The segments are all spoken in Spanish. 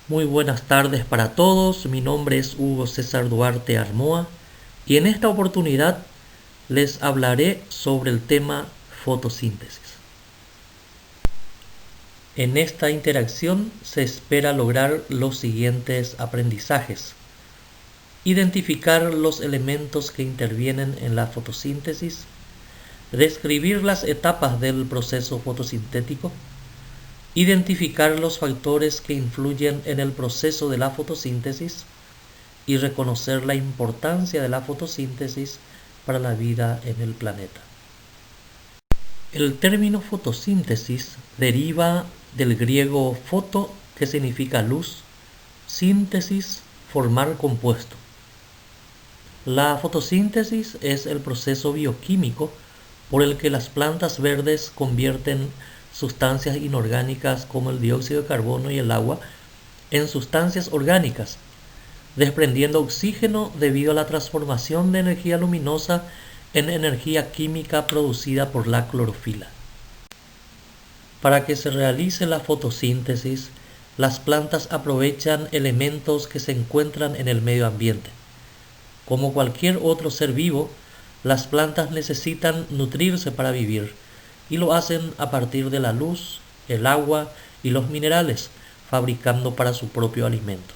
Muy buenas tardes para todos, mi nombre es Hugo César Duarte Armoa y en esta oportunidad les hablaré sobre el tema fotosíntesis. En esta interacción se espera lograr los siguientes aprendizajes: identificar los elementos que intervienen en la fotosíntesis, describir las etapas del proceso fotosintético, identificar los factores que influyen en el proceso de la fotosíntesis y reconocer la importancia de la fotosíntesis para la vida en el planeta. El término fotosíntesis deriva del griego foto, que significa luz, síntesis, formar compuesto. La fotosíntesis es el proceso bioquímico por el que las plantas verdes convierten sustancias inorgánicas como el dióxido de carbono y el agua en sustancias orgánicas, desprendiendo oxígeno debido a la transformación de energía luminosa en energía química producida por la clorofila. Para que se realice la fotosíntesis, las plantas aprovechan elementos que se encuentran en el medio ambiente. Como cualquier otro ser vivo, las plantas necesitan nutrirse para vivir, y lo hacen a partir de la luz, el agua y los minerales, fabricando para su propio alimento.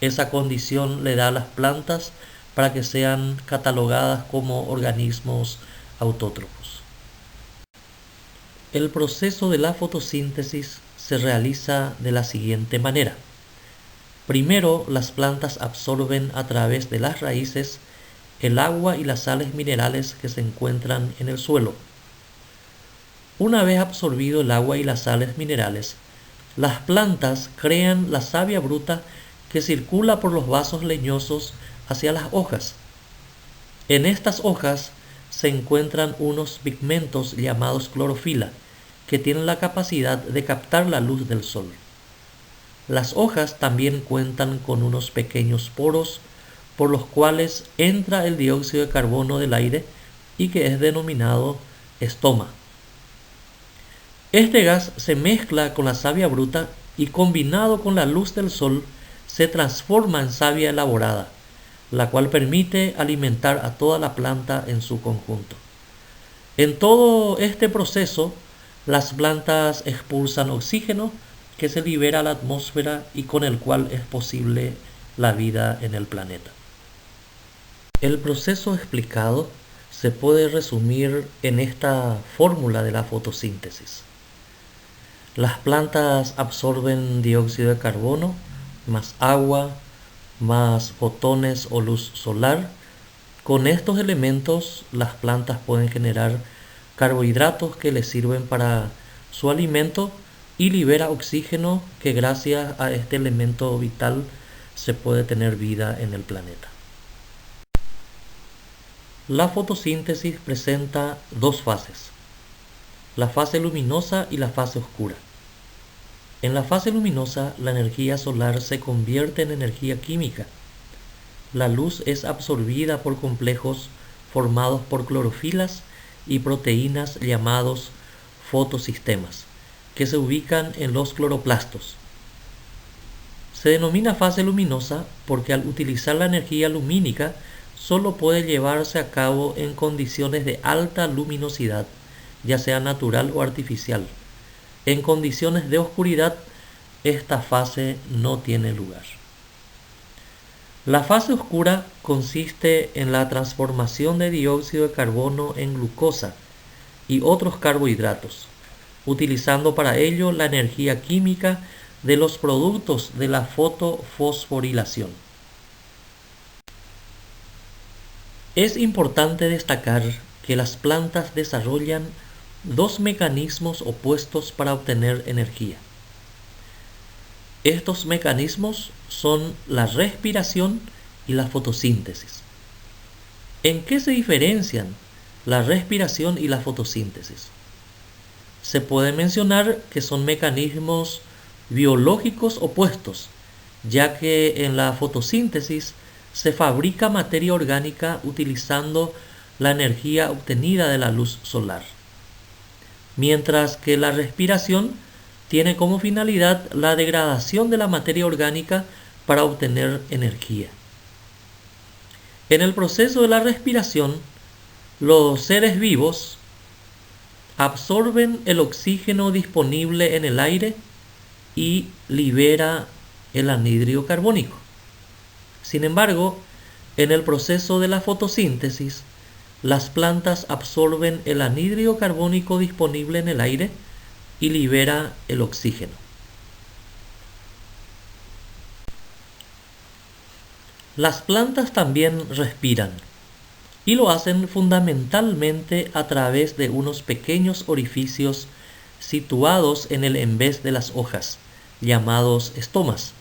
Esa condición le da a las plantas para que sean catalogadas como organismos autótrofos. El proceso de la fotosíntesis se realiza de la siguiente manera. Primero, las plantas absorben a través de las raíces el agua y las sales minerales que se encuentran en el suelo. Una vez absorbido el agua y las sales minerales, las plantas crean la savia bruta que circula por los vasos leñosos hacia las hojas. En estas hojas se encuentran unos pigmentos llamados clorofila, que tienen la capacidad de captar la luz del sol. Las hojas también cuentan con unos pequeños poros por los cuales entra el dióxido de carbono del aire y que es denominado estoma. Este gas se mezcla con la savia bruta y, combinado con la luz del sol, se transforma en savia elaborada, la cual permite alimentar a toda la planta en su conjunto. En todo este proceso, las plantas expulsan oxígeno que se libera a la atmósfera y con el cual es posible la vida en el planeta. El proceso explicado se puede resumir en esta fórmula de la fotosíntesis. Las plantas absorben dióxido de carbono, más agua, más fotones o luz solar. Con estos elementos, las plantas pueden generar carbohidratos que les sirven para su alimento y libera oxígeno, que gracias a este elemento vital se puede tener vida en el planeta. La fotosíntesis presenta dos fases: la fase luminosa y la fase oscura. En la fase luminosa, la energía solar se convierte en energía química. La luz es absorbida por complejos formados por clorofilas y proteínas llamados fotosistemas, que se ubican en los cloroplastos. Se denomina fase luminosa porque al utilizar la energía lumínica solo puede llevarse a cabo en condiciones de alta luminosidad, ya sea natural o artificial. En condiciones de oscuridad, esta fase no tiene lugar. La fase oscura consiste en la transformación de dióxido de carbono en glucosa y otros carbohidratos, utilizando para ello la energía química de los productos de la fotofosforilación. Es importante destacar que las plantas desarrollan dos mecanismos opuestos para obtener energía. Estos mecanismos son la respiración y la fotosíntesis. ¿En qué se diferencian la respiración y la fotosíntesis? Se puede mencionar que son mecanismos biológicos opuestos, ya que en la fotosíntesis se fabrica materia orgánica utilizando la energía obtenida de la luz solar, mientras que la respiración tiene como finalidad la degradación de la materia orgánica para obtener energía. En el proceso de la respiración, los seres vivos absorben el oxígeno disponible en el aire y libera el anhídrido carbónico. Sin embargo, en el proceso de la fotosíntesis, las plantas absorben el anhídrido carbónico disponible en el aire y libera el oxígeno. Las plantas también respiran y lo hacen fundamentalmente a través de unos pequeños orificios situados en el envés de las hojas, llamados estomas,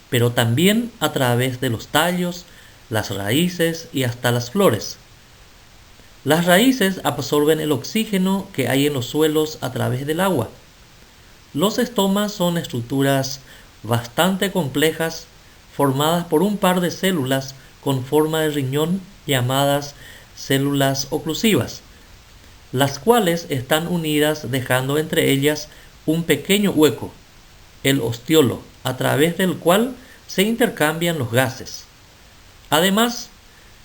pero también a través de los tallos, las raíces y hasta las flores. Las raíces absorben el oxígeno que hay en los suelos a través del agua. Los estomas son estructuras bastante complejas formadas por un par de células con forma de riñón llamadas células oclusivas, las cuales están unidas dejando entre ellas un pequeño hueco, el ostiolo, a través del cual se intercambian los gases. Además,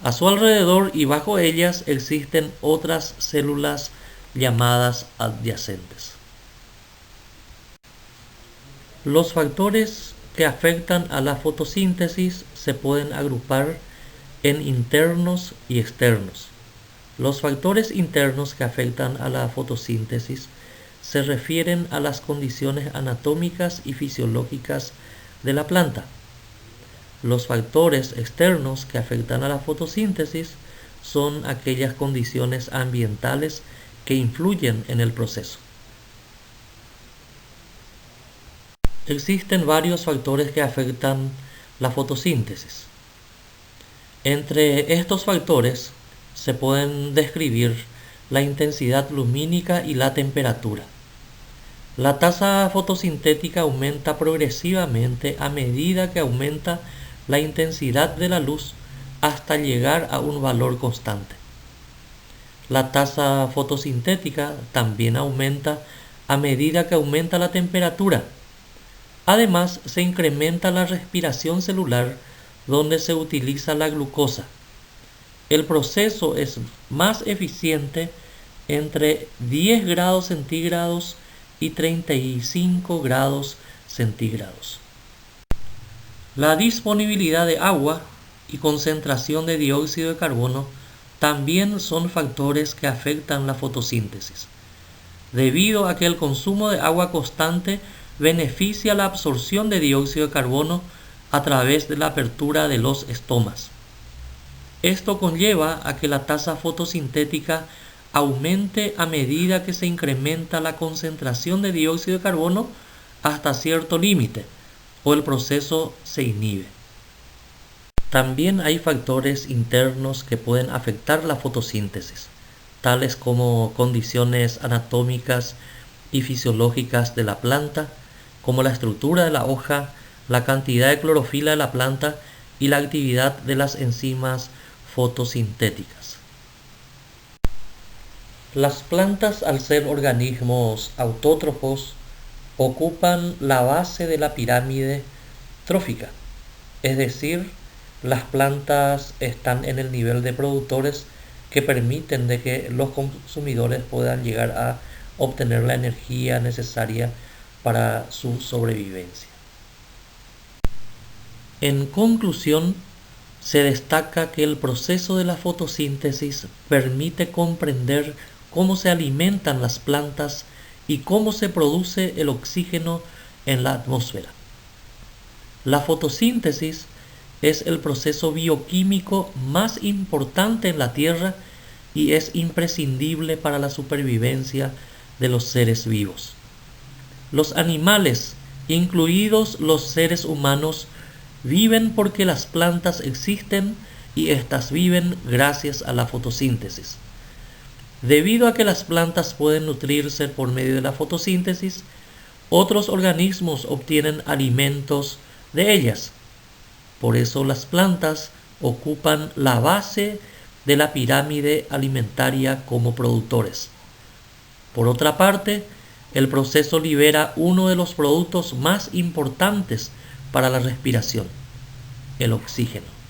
a su alrededor y bajo ellas existen otras células llamadas adyacentes. Los factores que afectan a la fotosíntesis se pueden agrupar en internos y externos. Los factores internos que afectan a la fotosíntesis se refieren a las condiciones anatómicas y fisiológicas de la planta. Los factores externos que afectan a la fotosíntesis son aquellas condiciones ambientales que influyen en el proceso. Existen varios factores que afectan la fotosíntesis. Entre estos factores se pueden describir la intensidad lumínica y la temperatura. La tasa fotosintética aumenta progresivamente a medida que aumenta la intensidad de la luz hasta llegar a un valor constante. La tasa fotosintética también aumenta a medida que aumenta la temperatura. Además, se incrementa la respiración celular donde se utiliza la glucosa. El proceso es más eficiente entre 10 grados centígrados y 35 grados centígrados. La disponibilidad de agua y concentración de dióxido de carbono también son factores que afectan la fotosíntesis, debido a que el consumo de agua constante beneficia la absorción de dióxido de carbono a través de la apertura de los estomas. Esto conlleva a que la tasa fotosintética aumente a medida que se incrementa la concentración de dióxido de carbono hasta cierto límite, o el proceso se inhibe. También hay factores internos que pueden afectar la fotosíntesis, tales como condiciones anatómicas y fisiológicas de la planta, como la estructura de la hoja, la cantidad de clorofila de la planta y la actividad de las enzimas fotosintéticas. Las plantas, al ser organismos autótrofos, ocupan la base de la pirámide trófica, es decir, las plantas están en el nivel de productores que permiten de que los consumidores puedan llegar a obtener la energía necesaria para su sobrevivencia. En conclusión, se destaca que el proceso de la fotosíntesis permite comprender cómo se alimentan las plantas y cómo se produce el oxígeno en la atmósfera. La fotosíntesis es el proceso bioquímico más importante en la Tierra y es imprescindible para la supervivencia de los seres vivos. Los animales, incluidos los seres humanos, viven porque las plantas existen y éstas viven gracias a la fotosíntesis. Debido a que las plantas pueden nutrirse por medio de la fotosíntesis, otros organismos obtienen alimentos de ellas. Por eso las plantas ocupan la base de la pirámide alimentaria como productores. Por otra parte, el proceso libera uno de los productos más importantes para la respiración, el oxígeno.